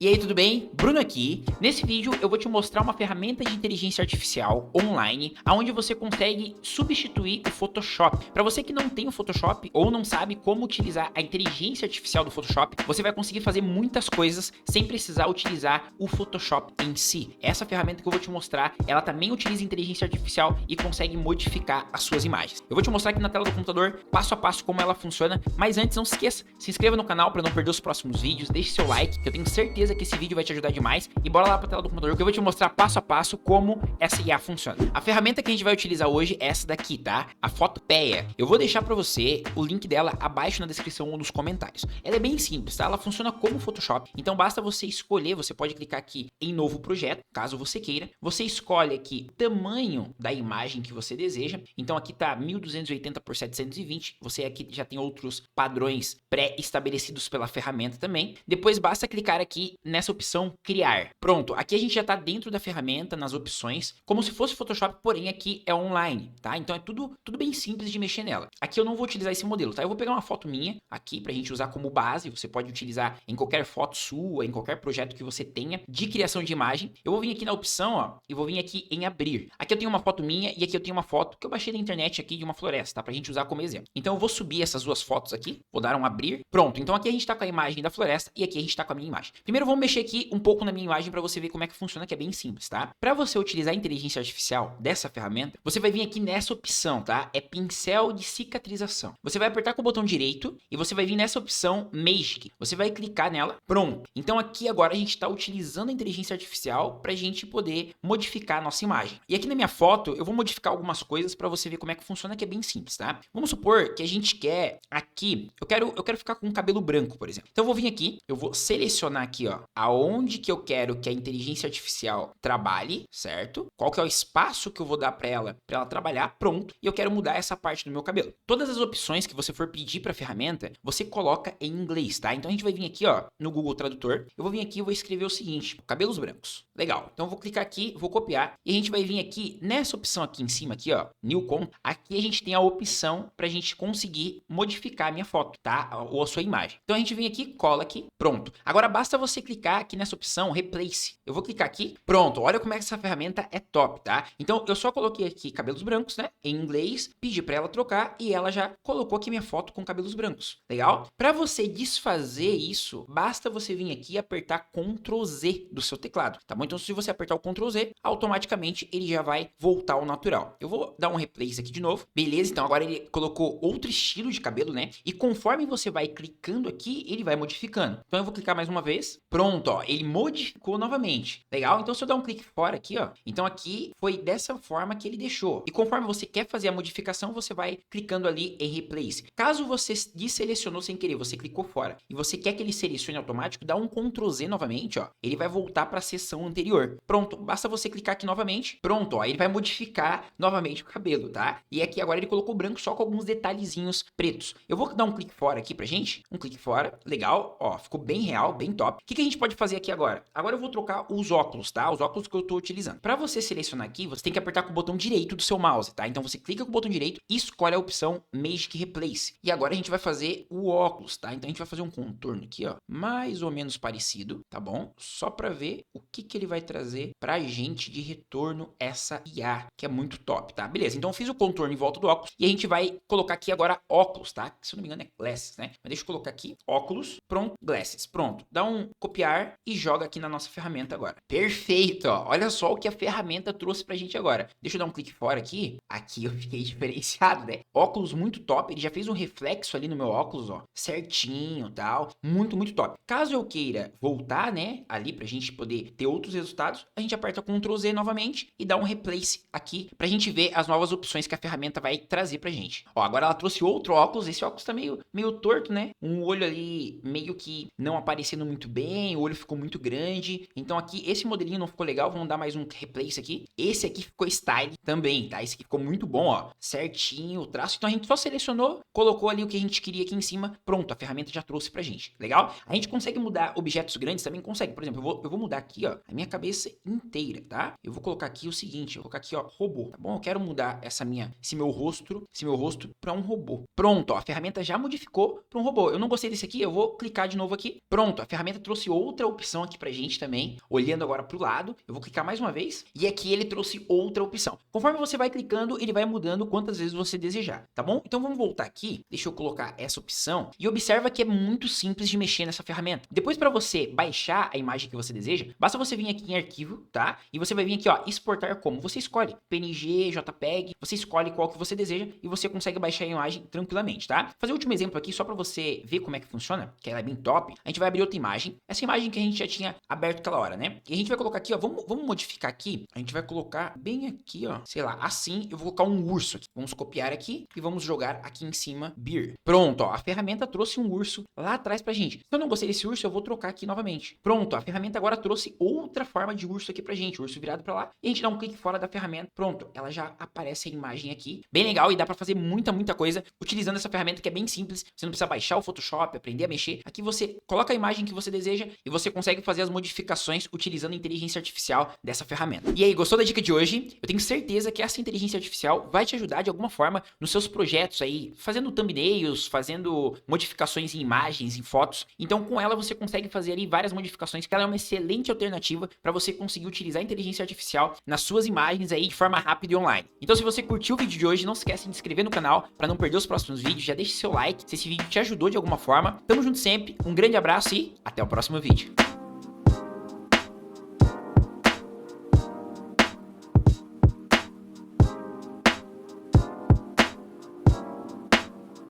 E aí, tudo bem? Bruno aqui. Nesse vídeo eu vou te mostrar uma ferramenta de inteligência artificial online, onde você consegue substituir o Photoshop. Para você que não tem o Photoshop ou não sabe como utilizar a inteligência artificial do Photoshop, você vai conseguir fazer muitas coisas sem precisar utilizar o Photoshop em si. Essa ferramenta que eu vou te mostrar, ela também utiliza inteligência artificial e consegue modificar as suas imagens. Eu vou te mostrar aqui na tela do computador, passo a passo, como ela funciona, mas antes não se esqueça, se inscreva no canal para não perder os próximos vídeos, deixe seu like, que eu tenho certeza que esse vídeo vai te ajudar demais, e bora lá para a tela do computador que eu vou te mostrar passo a passo como essa IA funciona. A ferramenta que a gente vai utilizar hoje é essa daqui, tá? A Fotopeia. Eu vou deixar para você o link dela abaixo na descrição ou nos comentários. Ela é bem simples, tá? Ela funciona como Photoshop, então basta você escolher, você pode clicar aqui em novo projeto, caso você queira. Você escolhe aqui o tamanho da imagem que você deseja, então aqui tá 1280 por 720, você aqui já tem outros padrões pré-estabelecidos pela ferramenta também. Depois basta clicar aqui nessa opção criar. Pronto, aqui a gente já está dentro da ferramenta, nas opções, como se fosse Photoshop, porém aqui é online, tá? Então é tudo bem simples de mexer nela. Aqui eu não vou utilizar esse modelo, tá? Eu vou pegar uma foto minha aqui pra gente usar como base, você pode utilizar em qualquer foto sua, em qualquer projeto que você tenha de criação de imagem. Eu vou vir aqui na opção, ó, e vou vir aqui em abrir. Aqui eu tenho uma foto minha e aqui eu tenho uma foto que eu baixei da internet aqui de uma floresta, tá? Pra gente usar como exemplo. Então eu vou subir essas duas fotos aqui, vou dar um abrir. Pronto, então aqui a gente tá com a imagem da floresta e aqui a gente tá com a minha imagem. Primeiro vamos mexer aqui um pouco na minha imagem para você ver como é que funciona, que é bem simples, tá? Para você utilizar a inteligência artificial dessa ferramenta, você vai vir aqui nessa opção, tá? É pincel de cicatrização. Você vai apertar com o botão direito e você vai vir nessa opção Magic. Você vai clicar nela, pronto. Então aqui agora a gente está utilizando a inteligência artificial para a gente poder modificar a nossa imagem. E aqui na minha foto eu vou modificar algumas coisas para você ver como é que funciona, que é bem simples, tá? Vamos supor que a gente quer aqui, eu quero ficar com cabelo branco, por exemplo. Então eu vou vir aqui, eu vou selecionar aqui, ó, aonde que eu quero que a inteligência artificial trabalhe, certo? Qual que é o espaço que eu vou dar para ela trabalhar, pronto. E eu quero mudar essa parte do meu cabelo. Todas as opções que você for pedir para a ferramenta, você coloca em inglês, tá? Então a gente vai vir aqui, ó, no Google Tradutor. Eu vou vir aqui e vou escrever o seguinte: cabelos brancos. Legal. Então eu vou clicar aqui, vou copiar e a gente vai vir aqui nessa opção aqui em cima aqui, ó, New Content. Aqui a gente tem a opção para a gente conseguir modificar a minha foto, tá? Ou a sua imagem. Então a gente vem aqui, cola aqui, pronto. Agora basta você clicar aqui nessa opção Replace. Eu vou clicar aqui, pronto. Olha como é que essa ferramenta é top, tá? Então eu só coloquei aqui cabelos brancos, né? Em inglês, pedi para ela trocar e ela já colocou aqui minha foto com cabelos brancos. Legal? Para você desfazer isso, basta você vir aqui e apertar Ctrl Z do seu teclado, tá bom? Então se você apertar o Ctrl Z, automaticamente ele já vai voltar ao natural. Eu vou dar um replace aqui de novo. Beleza? Então agora ele colocou outro estilo de cabelo, né? E conforme você vai clicando aqui, ele vai modificando. Então eu vou clicar mais uma vez. Pronto, ó, ele modificou novamente. Legal? Então se eu dar um clique fora aqui, ó, então aqui foi dessa forma que ele deixou. E conforme você quer fazer a modificação, você vai clicando ali em Replace. Caso você desselecionou sem querer, você clicou fora e você quer que ele selecione automático, dá um Ctrl Z novamente, ó. Ele vai voltar para a seção anterior. Pronto, basta você clicar aqui novamente. Pronto, ó, ele vai modificar novamente o cabelo, tá? E aqui agora ele colocou branco só com alguns detalhezinhos pretos. Eu vou dar um clique fora aqui pra gente. Um clique fora, legal, ó, ficou bem real, bem top. O que a gente pode fazer aqui agora? Agora eu vou trocar os óculos, tá? Os óculos que eu tô utilizando. Para você selecionar aqui, você tem que apertar com o botão direito do seu mouse, tá? Então você clica com o botão direito e escolhe a opção Magic Replace. E agora a gente vai fazer o óculos, tá? Então a gente vai fazer um contorno aqui, ó, mais ou menos parecido, tá bom? Só para ver o que ele vai trazer pra gente de retorno essa IA, que é muito top, tá? Beleza, então eu fiz o contorno em volta do óculos e a gente vai colocar aqui agora óculos, tá? Se eu não me engano é glasses, né? Mas deixa eu colocar aqui óculos, pronto, glasses, pronto. Dá um copiar e joga aqui na nossa ferramenta agora. Perfeito, ó. Olha só o que a ferramenta trouxe pra gente agora. Deixa eu dar um clique fora aqui. Aqui eu fiquei diferenciado, né? Óculos muito top, ele já fez um reflexo ali no meu óculos, ó, certinho, tal. Muito, muito top. Caso eu queira voltar, né, ali pra gente poder ter outros resultados, a gente aperta Ctrl Z novamente e dá um replace aqui pra gente ver as novas opções que a ferramenta vai trazer pra gente. Ó, agora ela trouxe outro óculos, esse óculos tá meio torto, né? Um olho ali meio que não aparecendo muito bem, o olho ficou muito grande. Então aqui esse modelinho não ficou legal, vamos dar mais um replace aqui. Esse aqui ficou style também, tá? Esse aqui ficou muito bom, ó, certinho o traço. Então a gente só selecionou, colocou ali o que a gente queria aqui em cima, pronto, a ferramenta já trouxe pra gente. Legal? A gente consegue mudar objetos grandes, também consegue. Por exemplo, eu vou mudar aqui, ó, a minha cabeça inteira, tá? Eu vou colocar aqui o seguinte, eu vou colocar aqui, ó, robô, tá bom? Eu quero mudar esse meu rosto para um robô. Pronto, ó, a ferramenta já modificou para um robô. Eu não gostei desse aqui, eu vou clicar de novo aqui. Pronto, a ferramenta trouxe trouxe outra opção aqui pra gente também, olhando agora pro lado, eu vou clicar mais uma vez, e aqui ele trouxe outra opção. Conforme você vai clicando, ele vai mudando quantas vezes você desejar, tá bom? Então vamos voltar aqui, deixa eu colocar essa opção, e observa que é muito simples de mexer nessa ferramenta. Depois para você baixar a imagem que você deseja, basta você vir aqui em arquivo, tá? E você vai vir aqui, ó, exportar como, você escolhe PNG, JPEG, você escolhe qual que você deseja, e você consegue baixar a imagem tranquilamente, tá? Vou fazer o último exemplo aqui, só para você ver como é que funciona, que ela é bem top. A gente vai abrir outra imagem, essa imagem que a gente já tinha aberto aquela hora, né? E a gente vai colocar aqui, ó, vamos modificar aqui, a gente vai colocar bem aqui, ó, sei lá, assim, eu vou colocar um urso aqui. Vamos copiar aqui e vamos jogar aqui em cima, Beer. Pronto, ó, a ferramenta trouxe um urso lá atrás pra gente. Se eu não gostei desse urso, eu vou trocar aqui novamente. Pronto, a ferramenta agora trouxe outra forma de urso aqui pra gente, o urso virado pra lá, e a gente dá um clique fora da ferramenta. Pronto, ela já aparece a imagem aqui. Bem legal, e dá pra fazer muita coisa utilizando essa ferramenta que é bem simples. Você não precisa baixar o Photoshop, aprender a mexer. Aqui você coloca a imagem que você deseja e você consegue fazer as modificações utilizando a inteligência artificial dessa ferramenta. E aí, gostou da dica de hoje? Eu tenho certeza que essa inteligência artificial vai te ajudar de alguma forma nos seus projetos aí, fazendo thumbnails, fazendo modificações em imagens, em fotos. Então, com ela você consegue fazer ali várias modificações, que ela é uma excelente alternativa para você conseguir utilizar a inteligência artificial nas suas imagens aí de forma rápida e online. Então, se você curtiu o vídeo de hoje, não se esquece de se inscrever no canal para não perder os próximos vídeos. Já deixe seu like se esse vídeo te ajudou de alguma forma. Tamo junto sempre, um grande abraço e até o próximo vídeo.